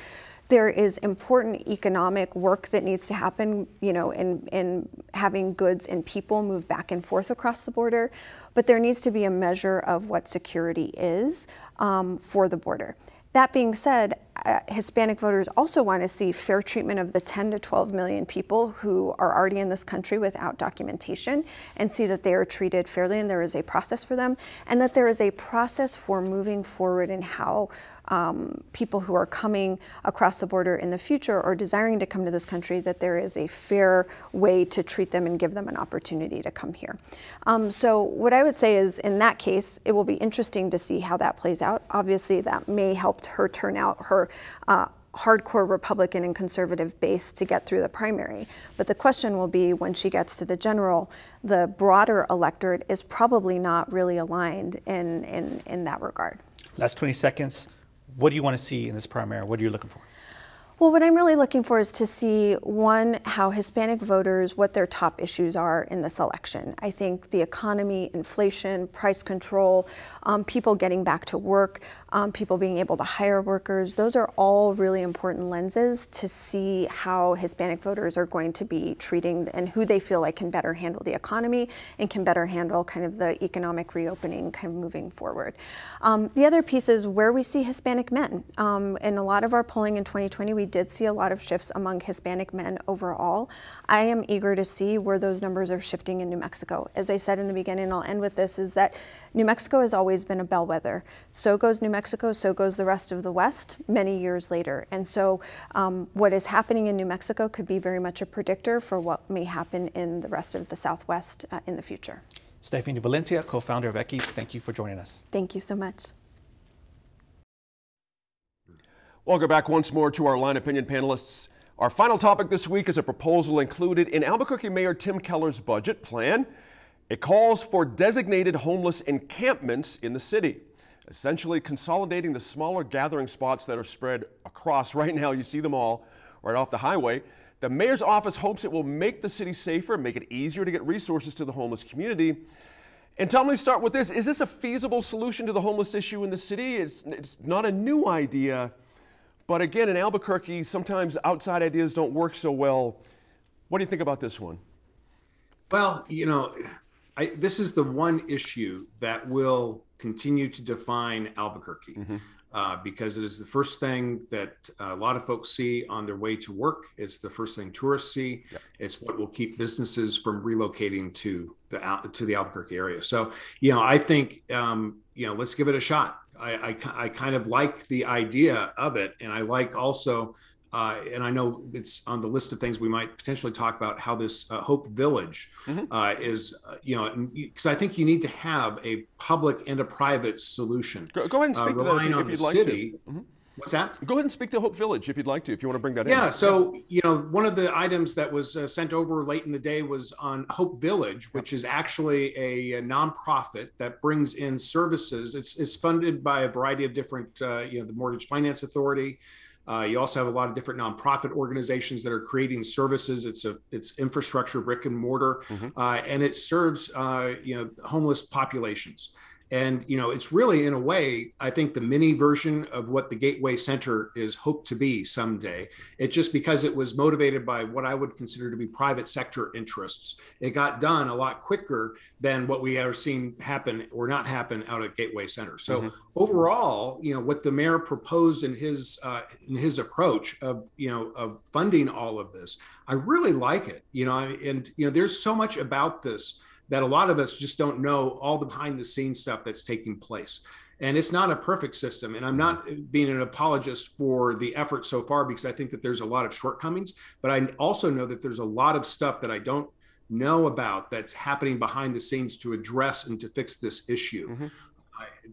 there is important economic work that needs to happen, you know, in having goods and people move back and forth across the border. But there needs to be a measure of what security is for the border. That being said, Hispanic voters also want to see fair treatment of the 10 to 12 million people who are already in this country without documentation, and see that they are treated fairly and there is a process for them, and that there is a process for moving forward in how people who are coming across the border in the future or desiring to come to this country, that there is a fair way to treat them and give them an opportunity to come here. So what I would say is, in that case, it will be interesting to see how that plays out. Obviously, that may help her turn out her hardcore Republican and conservative base to get through the primary. But the question will be, when she gets to the general, the broader electorate is probably not really aligned in that regard. Last 20 seconds. What do you want to see in this primary? What are you looking for? Well, what I'm really looking for is to see, one, how Hispanic voters, what their top issues are in this election. I think the economy, inflation, price control, people getting back to work, people being able to hire workers, those are all really important lenses to see how Hispanic voters are going to be treating and who they feel like can better handle the economy and can better handle kind of the economic reopening kind of moving forward. The other piece is where we see Hispanic men. In a lot of our polling in 2020, we did see a lot of shifts among Hispanic men overall. I am eager to see where those numbers are shifting in New Mexico. As I said in the beginning, I'll end with this, is that New Mexico has always been a bellwether. So goes New Mexico, so goes the rest of the West many years later. And so what is happening in New Mexico could be very much a predictor for what may happen in the rest of the Southwest in the future. Stephanie Valencia, co-founder of Equis, thank you for joining us. Thank you so much. Welcome back once more to our Line Opinion panelists. Our final topic this week is a proposal included in Albuquerque Mayor Tim Keller's budget plan. It calls for designated homeless encampments in the city, essentially consolidating the smaller gathering spots that are spread across. Right now, you see them all right off the highway. The mayor's office hopes it will make the city safer, make it easier to get resources to the homeless community. And Tom, let me start with this. Is this a feasible solution to the homeless issue in the city? It's not a new idea. But again, in Albuquerque, sometimes outside ideas don't work so well. What do you think about this one? Well, you know, this is the one issue that will continue to define Albuquerque, because it is the first thing that a lot of folks see on their way to work. It's the first thing tourists see. Yep. It's what will keep businesses from relocating to the Albuquerque area. So, you know, I think, you know, let's give it a shot. I kind of like the idea of it. And I like also, and I know it's on the list of things we might potentially talk about, how this Hope Village is, you know, because I think you need to have a public and a private solution. Go ahead and speak to that if you'd like to. What's that? Go ahead and speak to Hope Village if you'd like to, if you want to bring that in. Yeah, so, you know, one of the items that was sent over late in the day was on Hope Village, which is actually a nonprofit that brings in services. It's funded by a variety of different, you know, the Mortgage Finance Authority. You also have a lot of different nonprofit organizations that are creating services. It's infrastructure, brick and mortar, and it serves, you know, homeless populations. And, you know, it's really, in a way, I think the mini version of what the Gateway Center is hoped to be someday. It just, because it was motivated by what I would consider to be private sector interests, it got done a lot quicker than what we have seen happen or not happen out at Gateway Center. So overall, you know, what the mayor proposed in his approach of, you know, of funding all of this, I really like it, you know, and, you know, there's so much about this that a lot of us just don't know all the behind the scenes stuff that's taking place. And it's not a perfect system. And I'm not being an apologist for the effort so far, because I think that there's a lot of shortcomings, but I also know that there's a lot of stuff that I don't know about that's happening behind the scenes to address and to fix this issue.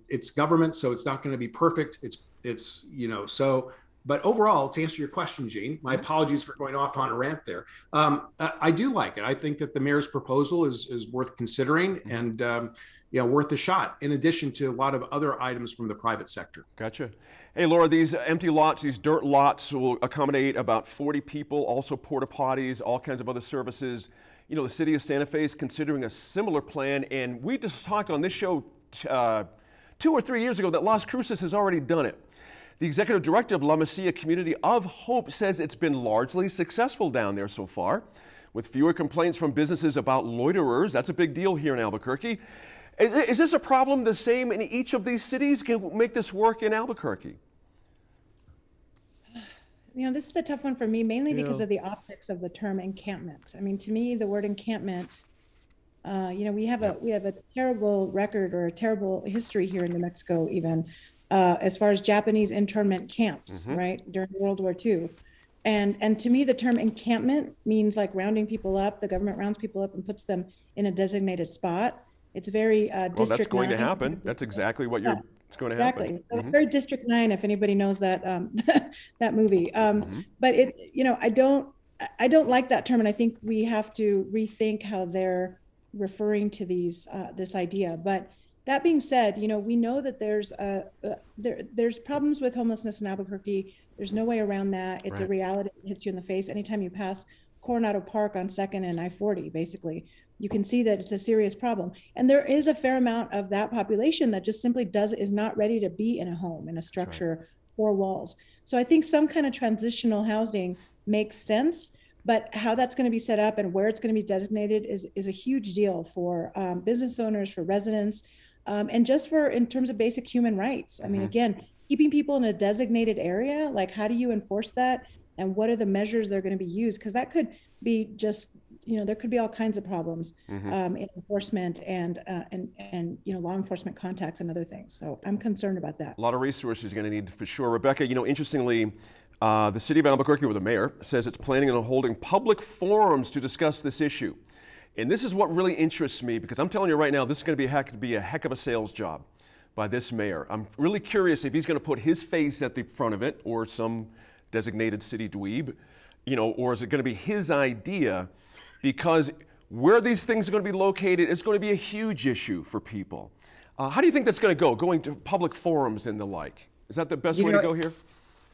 It's government, so it's not going to be perfect. It's, you know, so, but overall, to answer your question, Gene, my apologies for going off on a rant there. I do like it. I think that the mayor's proposal is worth considering and, you know, worth a shot, in addition to a lot of other items from the private sector. Gotcha. Hey, Laura, these empty lots, these dirt lots will accommodate about 40 people, also porta potties, all kinds of other services. You know, the city of Santa Fe is considering a similar plan, and we just talked on this show 2 or 3 years ago that Las Cruces has already done it. The executive director of La Mesilla Community of Hope says it's been largely successful down there so far, with fewer complaints from businesses about loiterers. That's a big deal here in Albuquerque. Is this a problem the same in each of these cities? Can we make this work in Albuquerque? this is a tough one for me, mainly because of the optics of the term encampment. I mean, to me, the word encampment, we have a terrible record or a terrible history here in New Mexico, even as far as Japanese internment camps, right, during World War II. And to me, the term encampment means like rounding people up. The government rounds people up and puts them in a designated spot. It's very Well, District that's going 9. to happen. That's exactly what it's going to happen. Exactly. So it's very District 9, if anybody knows that that movie. But I don't like that term, and I think we have to rethink how they're referring to this idea. But that being said, we know that there's problems with homelessness in Albuquerque. There's no way around that. It's a reality that hits you in the face anytime you pass Coronado Park on 2nd and I-40, basically. You can see that it's a serious problem. And there is a fair amount of that population that just simply is not ready to be in a home, in a structure, 4 walls. So I think some kind of transitional housing makes sense, but how that's going to be set up and where it's going to be designated is a huge deal for business owners, for residents, and just in terms of basic human rights. I mean, again, keeping people in a designated area, like how do you enforce that? And what are the measures that are going to be used? Because that could be just, there could be all kinds of problems in enforcement and law enforcement contacts and other things. So I'm concerned about that. A lot of resources you're going to need for sure. Rebecca, interestingly, the city of Albuquerque, or the mayor, says it's planning on holding public forums to discuss this issue. And this is what really interests me, because I'm telling you right now, this is going to be a heck of a sales job by this mayor. I'm really curious if he's going to put his face at the front of it, or some designated city dweeb, or is it going to be his idea? Because where these things are going to be located is going to be a huge issue for people. How do you think that's going to go, going to public forums and the like? Is that the best way to go here?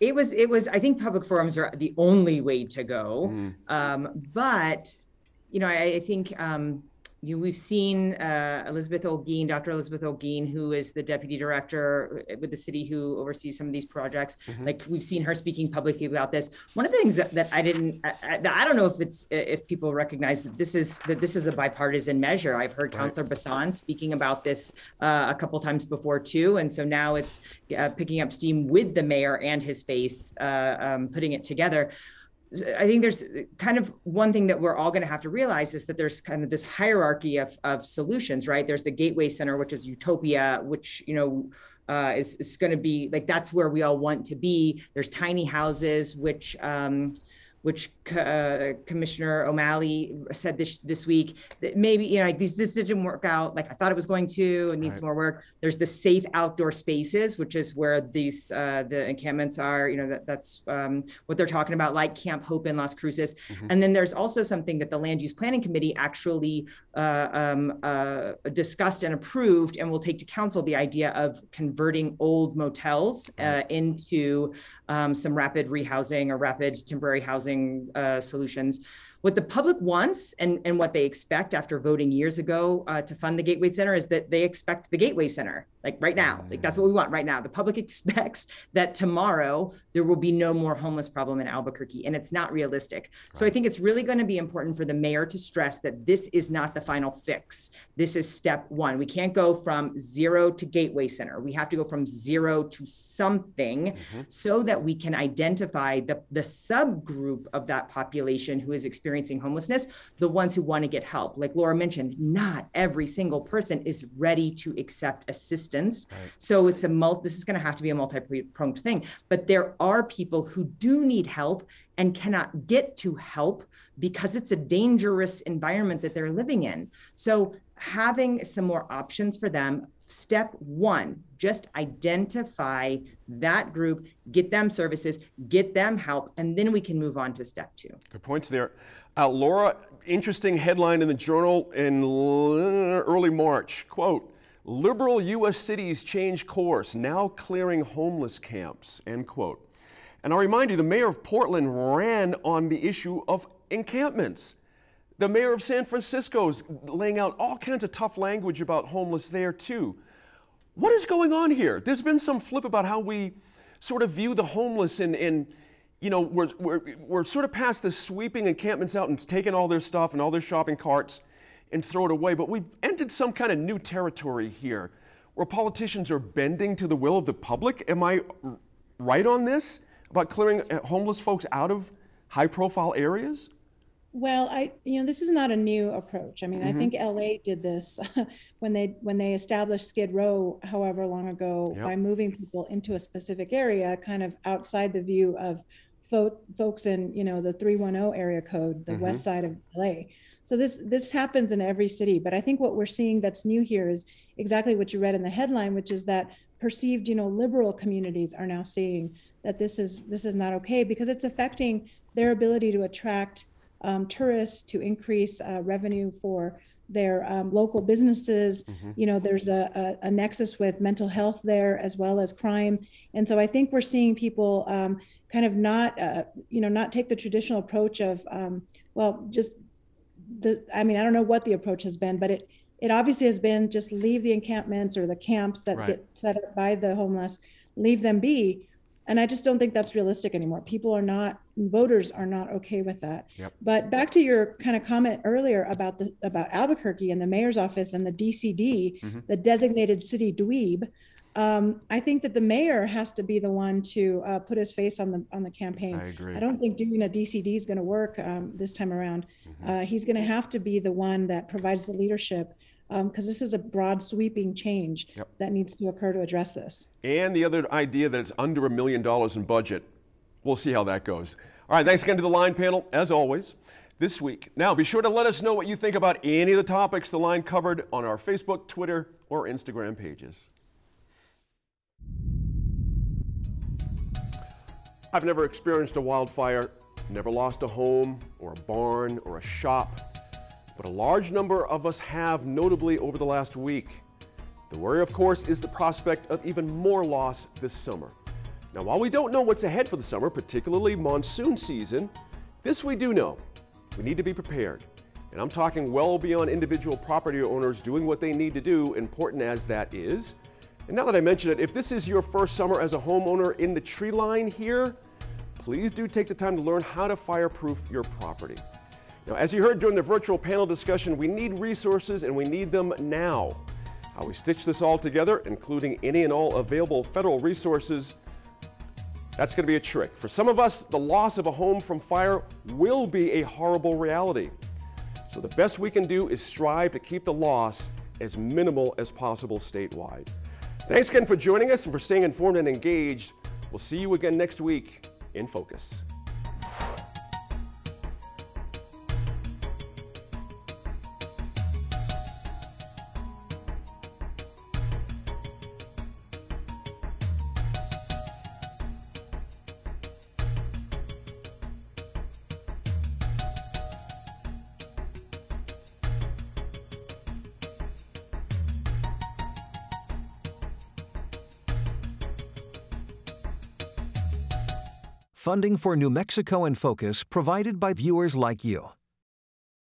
It was, I think public forums are the only way to go. But, I think, we've seen Dr. Elizabeth Olguin, who is the deputy director with the city who oversees some of these projects. Like, we've seen her speaking publicly about this. One of the things that I don't know if people recognize that this is a bipartisan measure. I've heard Councilor Bassan speaking about this a couple times before too, and so now it's picking up steam with the mayor and his face putting it together. I think there's kind of one thing that we're all going to have to realize is that there's kind of this hierarchy of solutions, right? There's the Gateway Center, which is utopia, which, is going to be like, that's where we all want to be. There's tiny houses, which Commissioner O'Malley said this week that maybe, this didn't work out like I thought it was going to, and needs more work. There's the safe outdoor spaces, which is where these, the encampments are, that's what they're talking about, like Camp Hope in Las Cruces. And then there's also something that the Land Use Planning Committee actually discussed and approved, and will take to council, the idea of converting old motels into some rapid rehousing or rapid temporary housing solutions. What the public wants and what they expect after voting years ago to fund the Gateway Center is that they expect the Gateway Center, like right now. Like, that's what we want right now. The public expects that tomorrow there will be no more homeless problem in Albuquerque, and it's not realistic. So I think it's really going to be important for the mayor to stress that this is not the final fix. This is step one. We can't go from 0 to Gateway Center. We have to go from 0 to something so that we can identify the subgroup of that population who is experiencing homelessness, the ones who want to get help. Like Laura mentioned, not every single person is ready to accept assistance. So it's this is going to have to be a multi-pronged thing. But there are people who do need help and cannot get to help because it's a dangerous environment that they're living in. So having some more options for them. Step one, just identify that group, get them services, get them help, and then we can move on to step 2. Good points there. Laura, interesting headline in the Journal in early March. Quote, liberal U.S. cities change course, now clearing homeless camps, end quote. And I'll remind you, the mayor of Portland ran on the issue of encampments. The mayor of San Francisco is laying out all kinds of tough language about homeless there too. What is going on here? There's been some flip about how we sort of view the homeless, and we're sort of past the sweeping encampments out and taking all their stuff and all their shopping carts and throw it away. But we've entered some kind of new territory here where politicians are bending to the will of the public. Am I right on this? about clearing homeless folks out of high-profile areas? Well, this is not a new approach. I mean, I think LA did this when they established Skid Row, however long ago, by moving people into a specific area, kind of outside the view of folks in, the 310 area code, the west side of LA. So this happens in every city. But I think what we're seeing that's new here is exactly what you read in the headline, which is that perceived, liberal communities are now seeing that this is not okay, because it's affecting their ability to attract tourists, to increase revenue for their local businesses. There's a nexus with mental health there as well as crime. And so I think we're seeing people kind of not take the traditional approach of, I don't know what the approach has been, but it obviously has been just leave the encampments or the camps that get set up by the homeless, leave them be. And I just don't think that's realistic anymore. Voters are not okay with that. But back to your kind of comment earlier about Albuquerque and the mayor's office and the DCD, the designated city dweeb. I think that the mayor has to be the one to put his face on the campaign. I agree. I don't think doing a DCD is going to work this time around. He's going to have to be the one that provides the leadership, because this is a broad sweeping change that needs to occur to address this. And the other idea that it's under $1 million in budget. We'll see how that goes. All right, thanks again to the Line panel, as always, this week. Now, be sure to let us know what you think about any of the topics the Line covered on our Facebook, Twitter, or Instagram pages. I've never experienced a wildfire, never lost a home or a barn or a shop, but a large number of us have, notably over the last week. The worry, of course, is the prospect of even more loss this summer. Now, while we don't know what's ahead for the summer, particularly monsoon season, this we do know. We need to be prepared. And I'm talking well beyond individual property owners doing what they need to do, important as that is. And now that I mention it, if this is your first summer as a homeowner in the tree line here, please do take the time to learn how to fireproof your property. Now, as you heard during the virtual panel discussion, we need resources and we need them now. How we stitch this all together, including any and all available federal resources, that's going to be a trick. For some of us, the loss of a home from fire will be a horrible reality. So the best we can do is strive to keep the loss as minimal as possible statewide. Thanks again for joining us and for staying informed and engaged. We'll see you again next week in Focus. Funding for New Mexico in Focus provided by viewers like you.